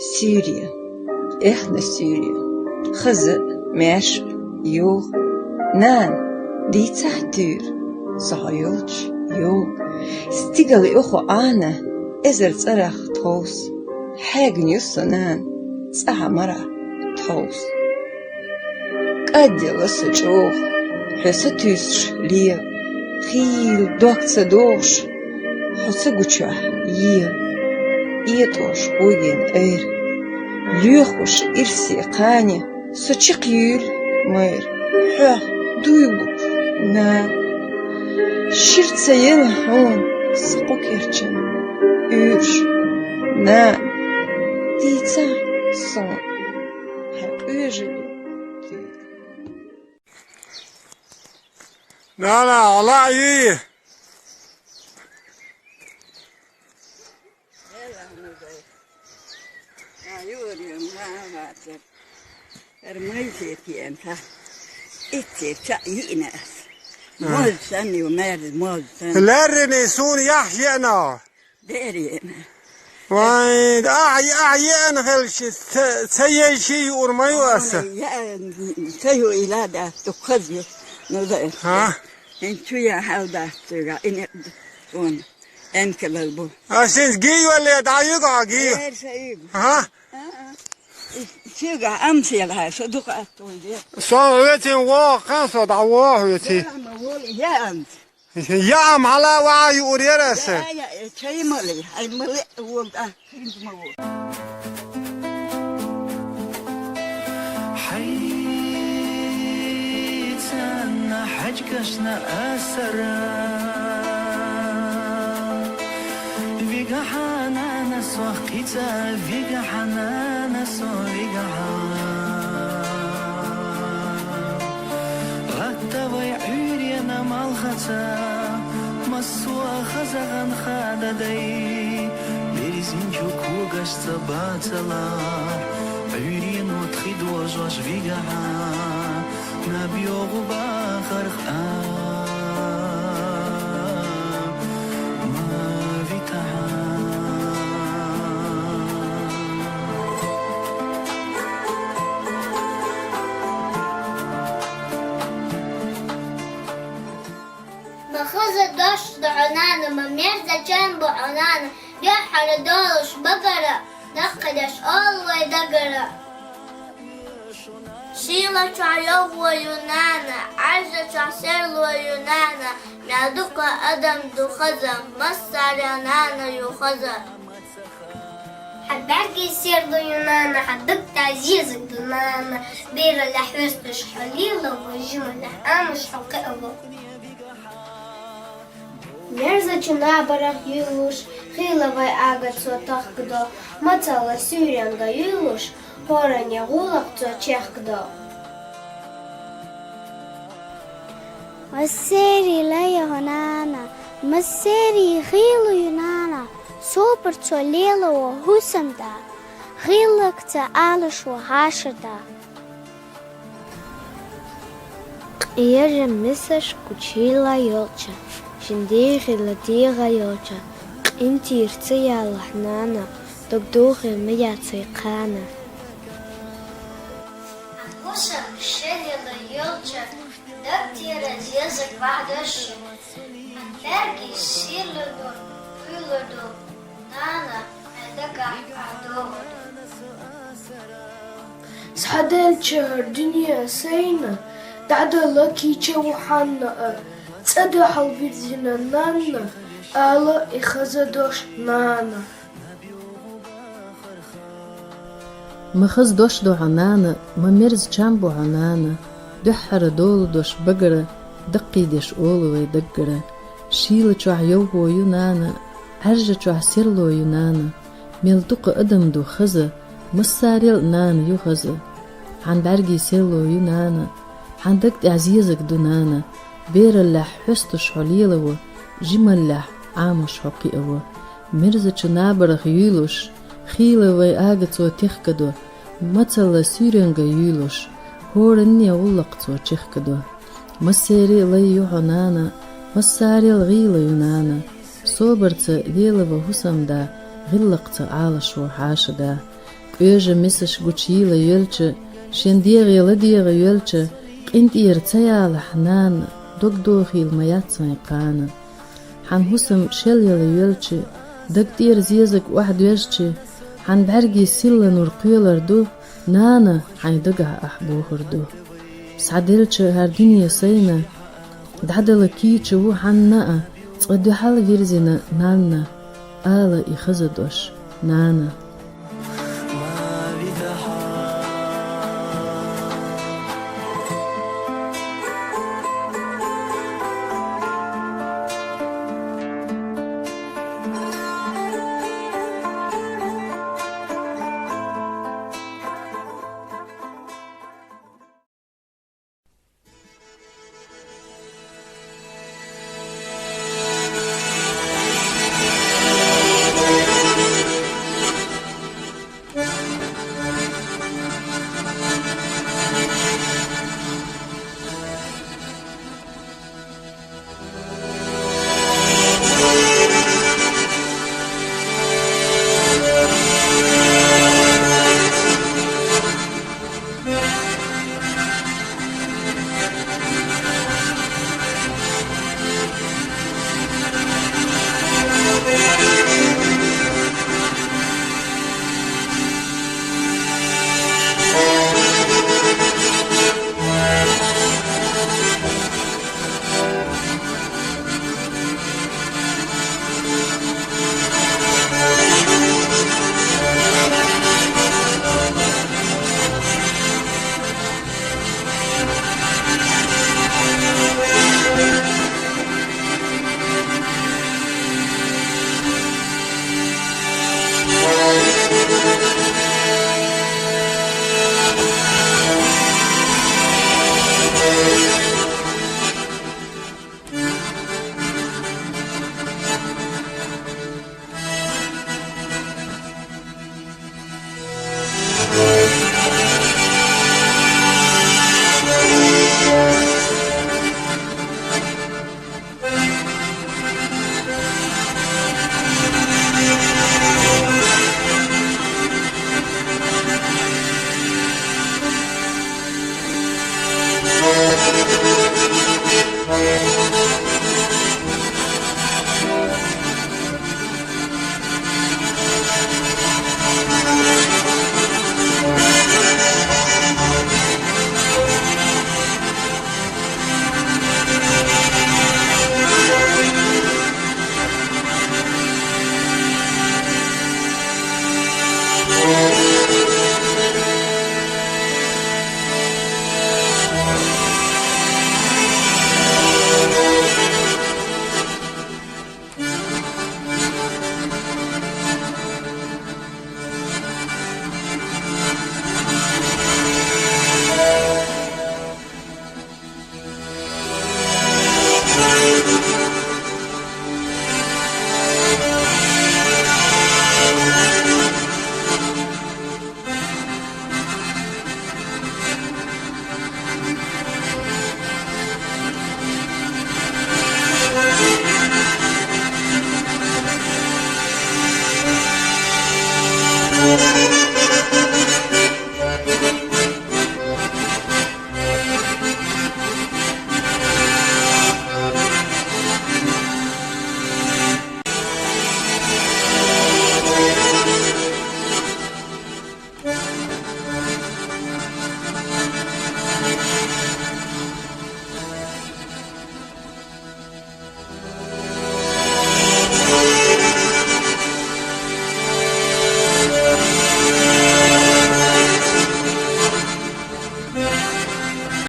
سوريا إحنا سوريا خزق ماشي يوغ نان دي تحتير صعيوش يوغ استيقظي أخو أنا إزر صرخ توس حاجن يصنان صح مرة توس قد يغس جوغ حستوش ليه خيل دوك صدوش حسقوشوح يطوش بوين اير ليوخوش إرسي قاني سوچيق يول مير حق دويبو نا شرط سيين هون سقوك يرچن يوش نا ديتا صون حق يجلو لا لا الله ايه لارني سوني يحيينا دارينا وايد أعيان غلش سيء شيء ورما يواسه سيو إلى ده تخزي نظر ها انتو يا هذا ترى إن دون انكل البو عشان جي ولا يدعيقا جي غير سيد ها شيء أمشي لها صدق أتولي صارتين واقع صدع واهيتي يا أنت يا عم على وعي وريرسه يا شيء ملي هاي ملي وده مول حيتنا حجكشنا أسرا فيجا حنانا سوقيتا فيجا حنانا سوقيتا غتوي عيرينا مالختا مسوا خزغن خاددي ليزين جوكو غشتا باتلا عيرين وتخيد وجوش فيجا نبيوغ باخر ما فيتها مخزة دوش دعنانا مميزة جنب عنانا بيحر دولش بقرة دقدش أول دقرة شيلة شعيوب ويونانا عرجة شعسير ويونانا معدوك أدم دو خزم مصر يونانا يخزم حباك يصير دو يونانا حدك تعزيزك دو نانا بير اللحوستش حليلة وجمل لحامش حقيقة Мерзачи наборах юлуш, хиловай агат сотахкдо, мацала сюрянга юлуш, хораня гулак чехкдо. مسيري ليا هنانا مسيري خيلو ينانا سوبر توليلا وهوسم دا خيلك تعالش وهاشر دا Ежа мисаш кучила йолча, шиндихи ладига йолча, интирцы ялахнана, догдухи мияцей кана. Акуша шелила йолча, доктира язык вадаши, антерги силуду, пилуду, нана, эдага адову. سحدل شهر دنيا سينا تعدى لكي وحنا تصدى حلبيت زينا نانا آلا إخزدوش نانا مخز دوش دو عنانا ممرز جنبو عنانا دحر دولو دوش بقرة دقي ديش أولو ويدقرة شيل جوح يوهو يونانا عرج جوح سيرلو يونانا ميلدوق أدم دو خزة مساريل نان يخزة عن برقي سيلو يونانا عندك عزيزك دونانا بير اللح حستش حليلو جمل لح عامش حقيقو مرزة نابرخ يولوش خيلة وي آغتو تخكدو مثل سيرنغ يولوش هورنيا ولقتو تخكدو مسيري لي يوحنانا مساري الغيلة يونانا صوبرت ليلة وحسم دا غلقت عالش وحاش دا قيجة مسش قوشيلا يلچ شين ديغي لديغي يلچ قنت يرتيا لحنان دوك دوخي المياتسان قانا حن هسم شليلا يلچ دك دير زيزك واحد يشچ حن بعرقي سيلا نورقيلر دو نانا حن دقها أحبوخر دو سعدلچ هر دنيا سينا دعدل كيچ و حن ناء تقدو حال فيرزينا نانا آلا إخزدوش نانا